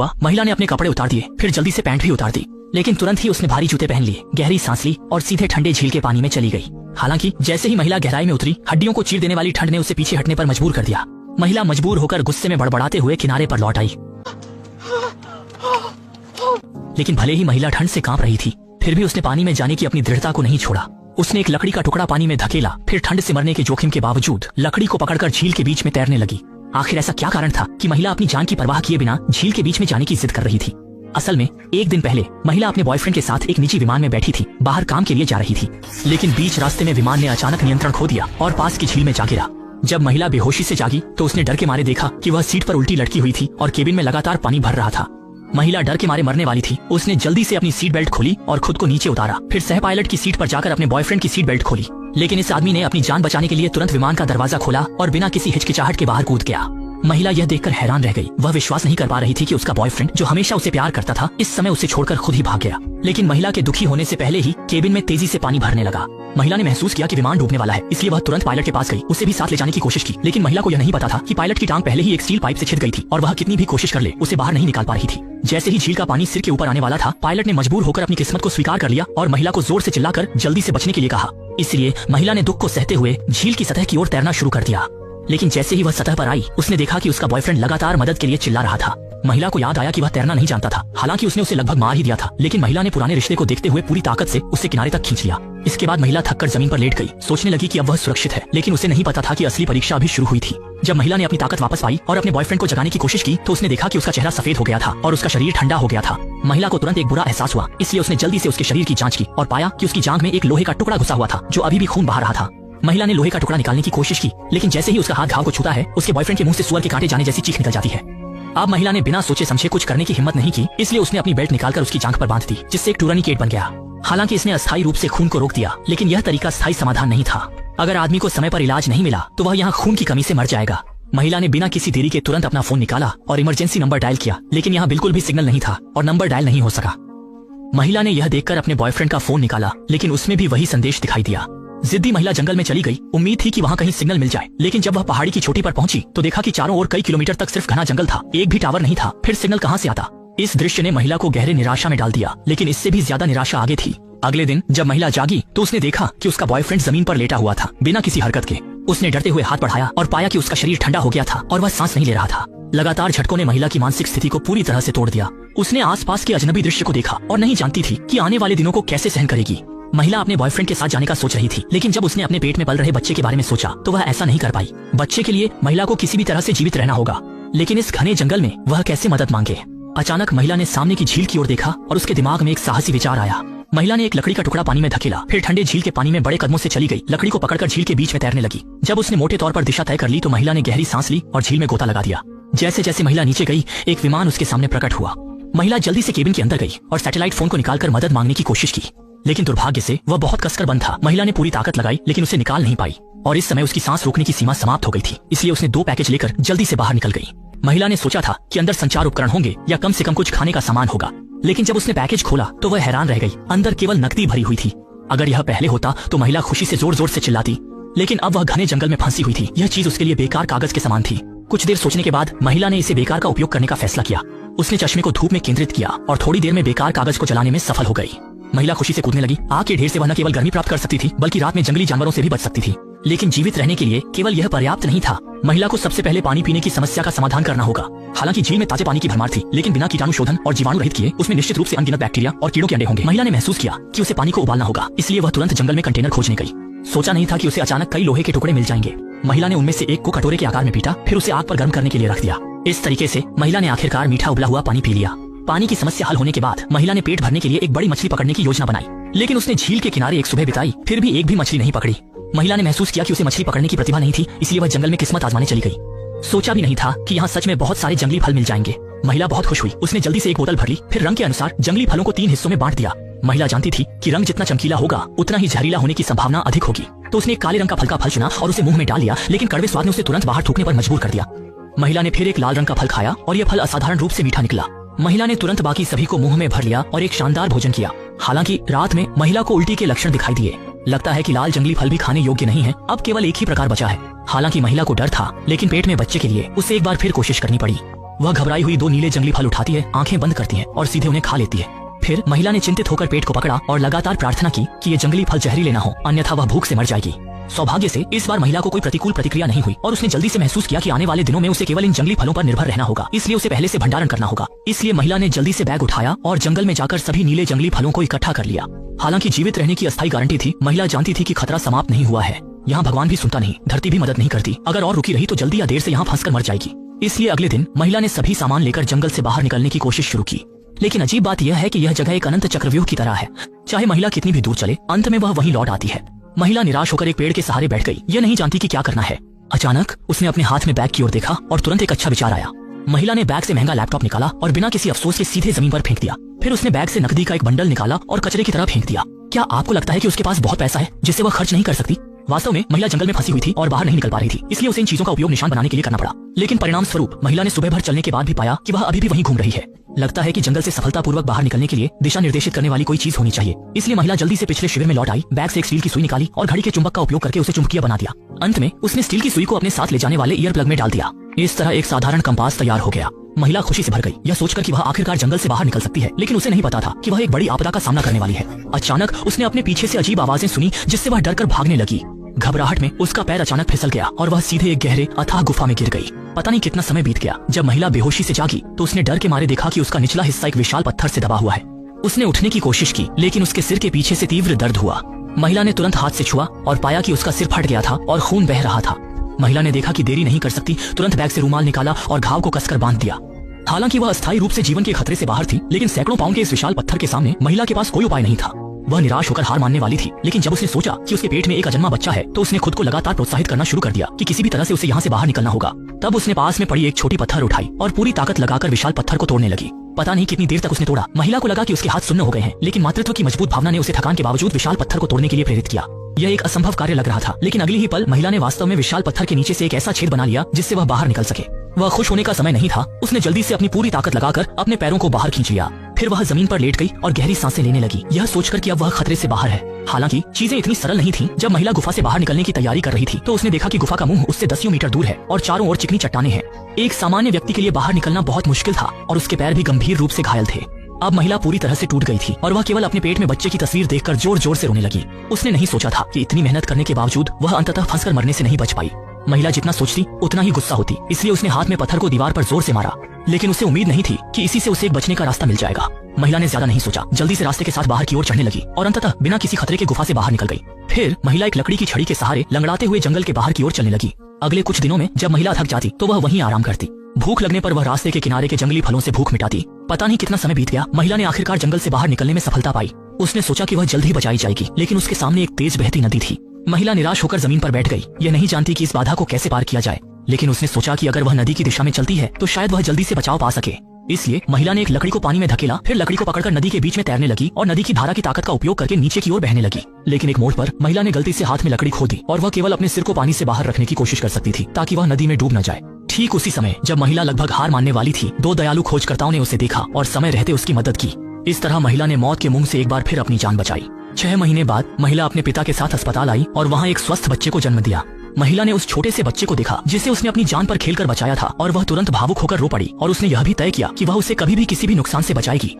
हुआ, महिला ने अपने कपड़े उतार दिए, फिर जल्दी से पैंट भी उतार दी। लेकिन तुरंत ही उसने भारी जूते पहन लिए, गहरी सांस ली और सीधे ठंडे झील के पानी में चली गई। हालांकि जैसे ही महिला गहराई में उतरी, हड्डियों को चीर देने वाली ठंड ने उसे पीछे हटने पर मजबूर कर दिया। महिला मजबूर होकर गुस्से में बड़बड़ाते हुए किनारे पर लौट आई। लेकिन भले ही महिला ठंड से कांप रही थी, फिर भी उसने पानी में जाने की अपनी दृढ़ता को नहीं छोड़ा। उसने एक लकड़ी का टुकड़ा पानी में धकेला, फिर ठंड से मरने के जोखिम के बावजूद लकड़ी को पकड़कर झील के बीच में तैरने लगी। आखिर ऐसा क्या कारण था कि महिला अपनी जान की परवाह किए बिना झील के बीच में जाने की जिद कर रही थी? असल में एक दिन पहले महिला अपने बॉयफ्रेंड के साथ एक निजी विमान में बैठी थी, बाहर काम के लिए जा रही थी। लेकिन बीच रास्ते में विमान ने अचानक नियंत्रण खो दिया और पास की झील में जा गिरा। जब महिला बेहोशी से जागी तो उसने डर के मारे देखा कि वह सीट पर उल्टी लटकी हुई थी और केबिन में लगातार पानी भर रहा था। महिला डर के मारे मरने वाली थी। उसने जल्दी से अपनी सीट बेल्ट खोली और खुद को नीचे उतारा, फिर सह पायलट की सीट पर जाकर अपने बॉयफ्रेंड की सीट बेल्ट खोली। लेकिन इस आदमी ने अपनी जान बचाने के लिए तुरंत विमान का दरवाजा खोला और बिना किसी हिचकिचाहट के बाहर कूद गया। महिला यह देखकर हैरान रह गई। वह विश्वास नहीं कर पा रही थी कि उसका बॉयफ्रेंड, जो हमेशा उसे प्यार करता था, इस समय उसे छोड़कर खुद ही भाग गया। लेकिन महिला के दुखी होने से पहले ही केबिन में तेजी से पानी भरने लगा। महिला ने महसूस किया कि विमान डूबने वाला है, इसलिए वह तुरंत पायलट के पास गई, उसे भी साथ ले जाने की कोशिश की। लेकिन महिला को यह नहीं पता था कि पायलट की टांग पहले ही एक स्टील पाइप से छिद गई थी और वह कितनी भी कोशिश कर ले उसे बाहर नहीं निकाल पा रही थी। जैसे ही झील का पानी सिर के ऊपर आने वाला था, पायलट ने मजबूर होकर अपनी किस्मत को स्वीकार कर लिया और महिला को जोर से चिल्लाकर जल्दी से बचने के लिए कहा। इसलिए महिला ने दुख को सहते हुए झील की सतह की ओर तैरना शुरू कर दिया। लेकिन जैसे ही वह सतह पर आई, उसने देखा कि उसका बॉयफ्रेंड लगातार मदद के लिए चिल्ला रहा था। महिला को याद आया कि वह तैरना नहीं जानता था। हालांकि उसने उसे लगभग मार ही दिया था, लेकिन महिला ने पुराने रिश्ते को देखते हुए पूरी ताकत से उसे किनारे तक खींच लिया। इसके बाद महिला थककर जमीन पर लेट गई, सोचने लगी कि अब वह सुरक्षित है। लेकिन उसे नहीं पता था कि असली परीक्षा अभी शुरू हुई थी। जब महिला ने अपनी ताकत वापस पाई और अपने बॉयफ्रेंड को जगाने की कोशिश की, तो उसने देखा कि उसका चेहरा सफेद हो गया था और उसका शरीर ठंडा हो गया था। महिला को तुरंत एक बुरा एहसास हुआ, इसलिए उसने जल्दी से उसके शरीर की जांच की और पाया कि उसकी जांघ में एक लोहे का टुकड़ा घुसा हुआ था, जो अभी भी खून बहा रहा था। महिला ने लोहे का टुकड़ा निकालने की कोशिश की, लेकिन जैसे ही उसका हाथ घाव को छूता है, उसके बॉयफ्रेंड के मुंह से सुअर के कांटे जाने जैसी चीख निकल जाती है। अब महिला ने बिना सोचे समझे कुछ करने की हिम्मत नहीं की, इसलिए उसने अपनी बेल्ट निकालकर उसकी जांघ पर बांध दी, जिससे एक टूर्निकेट बन गया। हालांकि इसने अस्थायी रूप से खून को रोक दिया, लेकिन यह तरीका स्थायी समाधान नहीं था। अगर आदमी को समय पर इलाज नहीं मिला तो वह यहाँ खून की कमी से मर जाएगा। महिला ने बिना किसी देरी के तुरंत अपना फोन निकाला और इमरजेंसी नंबर डायल किया, लेकिन यहाँ बिल्कुल भी सिग्नल नहीं था और नंबर डायल नहीं हो सका। महिला ने यह देखकर अपने बॉयफ्रेंड का फोन निकाला, लेकिन उसमें भी वही संदेश दिखाई दिया। जिद्दी महिला जंगल में चली गई। उम्मीद थी कि वहाँ कहीं सिग्नल मिल जाए, लेकिन जब वह पहाड़ी की चोटी पर पहुंची तो देखा कि चारों ओर कई किलोमीटर तक सिर्फ घना जंगल था, एक भी टावर नहीं था। फिर सिग्नल कहाँ से आता? इस दृश्य ने महिला को गहरे निराशा में डाल दिया, लेकिन इससे भी ज्यादा निराशा आगे थी। अगले दिन जब महिला जागी तो उसने देखा कि उसका बॉयफ्रेंड जमीन पर लेटा हुआ था, बिना किसी हरकत के। उसने डरते हुए हाथ बढ़ाया और पाया कि उसका शरीर ठंडा हो गया था और वह सांस नहीं ले रहा था। लगातार झटकों ने महिला की मानसिक स्थिति को पूरी तरह से तोड़ दिया। उसने आसपास के अजनबी दृश्य को देखा और नहीं जानती थी कि आने वाले दिनों को कैसे सहन करेगी। महिला अपने बॉयफ्रेंड के साथ जाने का सोच रही थी, लेकिन जब उसने अपने पेट में पल रहे बच्चे के बारे में सोचा तो वह ऐसा नहीं कर पाई। बच्चे के लिए महिला को किसी भी तरह से जीवित रहना होगा, लेकिन इस घने जंगल में वह कैसे मदद मांगे? अचानक महिला ने सामने की झील की ओर देखा और उसके दिमाग में एक साहसी विचार आया। महिला ने एक लकड़ी का टुकड़ा पानी में धकेला, फिर ठंडे झील के पानी में बड़े कदमों से चली गई। लकड़ी को पकड़कर झील के बीच में तैरने लगी। जब उसने मोटे तौर पर दिशा तय कर ली तो महिला ने गहरी सांस ली और झील में गोता लगा दिया। जैसे जैसे महिला नीचे गई, एक विमान उसके सामने प्रकट हुआ। महिला जल्दी से केबिन के अंदर गई और सैटेलाइट फोन को निकालकर मदद मांगने की कोशिश की, लेकिन दुर्भाग्य से वह बहुत कसकर बंद था। महिला ने पूरी ताकत लगाई, लेकिन उसे निकाल नहीं पाई और इस समय उसकी सांस रोकने की सीमा समाप्त हो गई थी। इसलिए उसने 2 पैकेज लेकर जल्दी से बाहर निकल गई। महिला ने सोचा था कि अंदर संचार उपकरण होंगे या कम से कम कुछ खाने का सामान होगा, लेकिन जब उसने पैकेज खोला तो वह हैरान रह गई। अंदर केवल नकदी भरी हुई थी। अगर यह पहले होता तो महिला खुशी से जोर जोर से चिल्लाती, लेकिन अब वह घने जंगल में फंसी हुई थी। यह चीज उसके लिए बेकार कागज के समान थी। कुछ देर सोचने के बाद महिला ने इसे बेकार का उपयोग करने का फैसला किया। उसने चश्मे को धूप में केंद्रित किया और थोड़ी देर में बेकार कागज को जलाने में सफल हो गई। महिला खुशी से कूदने लगी। आग के ढेर से वह न केवल गर्मी प्राप्त कर सकती थी, बल्कि रात में जंगली जानवरों से भी बच सकती थी। लेकिन जीवित रहने के लिए केवल यह पर्याप्त नहीं था। महिला को सबसे पहले पानी पीने की समस्या का समाधान करना होगा। हालांकि झील में ताजे पानी की भरमार थी, लेकिन बिना कीटाणु शोधन और जीवाणु रहित किए उसमें निश्चित रूप से अनगिनत बैक्टीरिया और कीड़ों के अंडे होंगे। महिला ने महसूस किया कि उसे पानी को उबालना होगा, इसलिए वह तुरंत जंगल में कंटेनर खोजने गई। सोचा नहीं था कि उसे अचानक कई लोहे के टुकड़े मिल जाएंगे। महिला ने उनमें से एक को कटोरे के आकार में पीटा, फिर उसे आग पर गर्म करने के लिए रख दिया। इस तरीके से महिला ने आखिरकार मीठा उबला हुआ पानी पी लिया। पानी की समस्या हल होने के बाद महिला ने पेट भरने के लिए एक बड़ी मछली पकड़ने की योजना बनाई, लेकिन उसने झील के किनारे एक सुबह बिताई, फिर भी एक भी मछली नहीं पकड़ी। महिला ने महसूस किया कि उसे मछली पकड़ने की प्रतिभा नहीं थी, इसलिए वह जंगल में किस्मत आजमाने चली गई। सोचा भी नहीं था कि यहाँ सच में बहुत सारे जंगली फल मिल जाएंगे। महिला बहुत खुश हुई। उसने जल्दी से एक बोतल भर ली, फिर रंग के अनुसार जंगली फलों को 3 हिस्सों में बांट दिया। महिला जानती थी कि रंग जितना चमकीला होगा उतना ही जहरीला होने की संभावना अधिक होगी, तो उसने एक काले रंग का फल का फल चुना और उसे मुंह में डाल लिया, लेकिन कड़वे स्वाद ने उसे तुरंत बाहर थूकने पर मजबूर कर दिया। महिला ने फिर एक लाल रंग का फल खाया और यह फल असाधारण रूप से मीठा निकला। महिला ने तुरंत बाकी सभी को मुंह में भर लिया और एक शानदार भोजन किया। हालांकि रात में महिला को उल्टी के लक्षण दिखाई दिए। लगता है कि लाल जंगली फल भी खाने योग्य नहीं है। अब केवल एक ही प्रकार बचा है। हालांकि महिला को डर था, लेकिन पेट में बच्चे के लिए उसे एक बार फिर कोशिश करनी पड़ी। वह घबराई हुई 2 नीले जंगली फल उठाती है, आंखें बंद करती है और सीधे उन्हें खा लेती है। फिर महिला ने चिंतित होकर पेट को पकड़ा और लगातार प्रार्थना की कि ये जंगली फल जहरीले ना हो, अन्यथा वह भूख से मर जाएगी। सौभाग्य से इस बार महिला को कोई प्रतिकूल प्रतिक्रिया नहीं हुई और उसने जल्दी से महसूस किया कि आने वाले दिनों में उसे केवल इन जंगली फलों पर निर्भर रहना होगा, इसलिए उसे पहले से भंडारण करना होगा। इसलिए महिला ने जल्दी से बैग उठाया और जंगल में जाकर सभी नीले जंगली फलों को इकट्ठा कर लिया। हालांकि जीवित रहने की अस्थायी गारंटी थी, महिला जानती थी कि खतरा समाप्त नहीं हुआ है। यहाँ भगवान भी सुनता नहीं, धरती भी मदद नहीं करती, अगर और रुकी रही तो जल्दी या देर से यहाँ फंसकर मर जाएगी। इसलिए अगले दिन महिला ने सभी सामान लेकर जंगल से बाहर निकलने की कोशिश शुरू की। लेकिन अजीब बात यह है कि यह जगह एक अनंत चक्रव्यूह की तरह है, चाहे महिला कितनी भी दूर चले अंत में वह वहीं लौट आती है। महिला निराश होकर एक पेड़ के सहारे बैठ गई, यह नहीं जानती कि क्या करना है। अचानक उसने अपने हाथ में बैग की ओर देखा और तुरंत एक अच्छा विचार आया। महिला ने बैग से महंगा लैपटॉप निकाला और बिना किसी अफसोस के सीधे जमीन पर फेंक दिया। फिर उसने बैग से नकदी का एक बंडल निकाला और कचरे की तरह फेंक दिया। क्या आपको लगता है कि उसके पास बहुत पैसा है जिससे वह खर्च नहीं कर सकती? वास्तव में महिला जंगल में फंसी हुई थी और बाहर नहीं निकल पा रही थी, इसलिए उसे इन चीजों का उपयोग निशान बनाने के लिए करना पड़ा। लेकिन परिणाम स्वरूप महिला ने सुबह भर चलने के बाद भी पाया कि वह अभी भी वहीं घूम रही है। लगता है कि जंगल से सफलतापूर्वक बाहर निकलने के लिए दिशा निर्देशित करने वाली कोई चीज होनी चाहिए। इसलिए महिला जल्दी से पिछले शिविर में लौट आई, बैग से एक स्टील की सुई निकाली और घड़ी के चुंबक का उपयोग करके उसे चुंबकीय बना दिया। अंत में उसने स्टील की सुई को अपने साथ ले जाने वाले ईयर प्लग में डाल दिया। इस तरह एक साधारण कंपास तैयार हो गया। महिला खुशी से भर गई, यह सोचकर कि वह आखिरकार जंगल से बाहर निकल सकती है, लेकिन उसे नहीं पता था कि वह एक बड़ी आपदा का सामना करने वाली है। अचानक उसने अपने पीछे से अजीब आवाजें सुनी जिससे वह डरकर भागने लगी। घबराहट में उसका पैर अचानक फिसल गया और वह सीधे एक गहरे अथाह गुफा में गिर गई। पता नहीं कितना समय बीत गया। जब महिला बेहोशी से जागी तो उसने डर के मारे देखा कि उसका निचला हिस्सा एक विशाल पत्थर से दबा हुआ है। उसने उठने की कोशिश की, लेकिन उसके सिर के पीछे से तीव्र दर्द हुआ। महिला ने तुरंत हाथ से छुआ और पाया कि उसका सिर फट गया था और खून बह रहा था। महिला ने देखा कि देरी नहीं कर सकती, तुरंत बैग से रुमाल निकाला और घाव को कसकर बांध दिया। हालांकि वह अस्थायी रूप से जीवन के खतरे से बाहर थी, लेकिन सैकड़ों पाउंड के इस विशाल पत्थर के सामने महिला के पास कोई उपाय नहीं था। वह निराश होकर हार मानने वाली थी, लेकिन जब उसने सोचा कि उसके पेट में एक अजन्मा बच्चा है तो उसने खुद को लगातार प्रोत्साहित करना शुरू कर दिया कि किसी भी तरह से उसे यहाँ से बाहर निकलना होगा। तब उसने पास में पड़ी एक छोटी पत्थर उठाई और पूरी ताकत लगाकर विशाल पत्थर को तोड़ने लगी। पता नहीं कितनी देर तक उसने तोड़ा। महिला को लगा कि उसके हाथ सुन्न हो गए हैं, लेकिन मातृत्व की मजबूत भावना ने उसे थकान के बावजूद विशाल पत्थर को तोड़ने के लिए प्रेरित किया। यह एक असंभव कार्य लग रहा था, लेकिन अगली ही पल महिला ने वास्तव में विशाल पत्थर के नीचे से एक ऐसा छेद बना लिया जिससे वह बाहर निकल सके। वह खुश होने का समय नहीं था। उसने जल्दी से अपनी पूरी ताकत लगाकर अपने पैरों को बाहर खींच लिया। फिर वह जमीन पर लेट गई और गहरी सांसें लेने लगी, यह सोचकर कि अब वह खतरे से बाहर है। हालांकि चीजें इतनी सरल नहीं थीं। जब महिला गुफा से बाहर निकलने की तैयारी कर रही थी तो उसने देखा कि गुफा का मुंह उससे 10 मीटर दूर है और चारों ओर चिकनी चट्टानें हैं। एक सामान्य व्यक्ति के लिए बाहर निकलना बहुत मुश्किल था और उसके पैर भी गंभीर रूप से घायल थे। अब महिला पूरी तरह से टूट गई थी और वह केवल अपने पेट में बच्चे की तस्वीर देखकर जोर जोर से रोने लगी। उसने नहीं सोचा था कि इतनी मेहनत करने के बावजूद वह अंततः फंसकर मरने से नहीं बच पाई। महिला जितना सोचती उतना ही गुस्सा होती, इसलिए उसने हाथ में पत्थर को दीवार पर जोर से मारा, लेकिन उसे उम्मीद नहीं थी कि इसी से उसे एक बचने का रास्ता मिल जाएगा। महिला ने ज्यादा नहीं सोचा, जल्दी से रास्ते के साथ बाहर की ओर चढ़ने लगी और अंततः बिना किसी खतरे के गुफा से बाहर निकल गई। फिर महिला एक लकड़ी की छड़ी के सहारे लंगड़ाते हुए जंगल के बाहर की ओर चलने लगी। अगले कुछ दिनों में जब महिला थक जाती तो वह वहीं आराम करती। भूख लगने पर वह रास्ते के किनारे के जंगली फलों से भूख मिटाती। पता नहीं कितना समय बीत गया, महिला ने आखिरकार जंगल से बाहर निकलने में सफलता पाई। उसने सोचा कि वह जल्द ही बचाई जाएगी, लेकिन उसके सामने एक तेज बहती नदी थी। महिला निराश होकर जमीन पर बैठ गई, यह नहीं जानती कि इस बाधा को कैसे पार किया जाए। लेकिन उसने सोचा कि अगर वह नदी की दिशा में चलती है तो शायद वह जल्दी से बचाव पा सके। इसलिए महिला ने एक लकड़ी को पानी में धकेला, फिर लकड़ी को पकड़कर नदी के बीच में तैरने लगी और नदी की धारा की ताकत का उपयोग करके नीचे की ओर बहने लगी। लेकिन एक मोड़ पर महिला ने गलती से हाथ में लकड़ी खो दी और वह केवल अपने सिर को पानी से बाहर रखने की कोशिश कर सकती थी ताकि वह नदी में डूब न जाए। ठीक उसी समय जब महिला लगभग हार मानने वाली थी, 2 दयालु खोजकर्ताओं ने उसे देखा और समय रहते उसकी मदद की। इस तरह महिला ने मौत के मुंह से एक बार फिर अपनी जान बचाई। 6 महीने बाद महिला अपने पिता के साथ अस्पताल आई और वहाँ एक स्वस्थ बच्चे को जन्म दिया। महिला ने उस छोटे से बच्चे को देखा जिसे उसने अपनी जान पर खेलकर बचाया था और वह तुरंत भावुक होकर रो पड़ी और उसने यह भी तय किया कि वह उसे कभी भी किसी भी नुकसान से बचाएगी।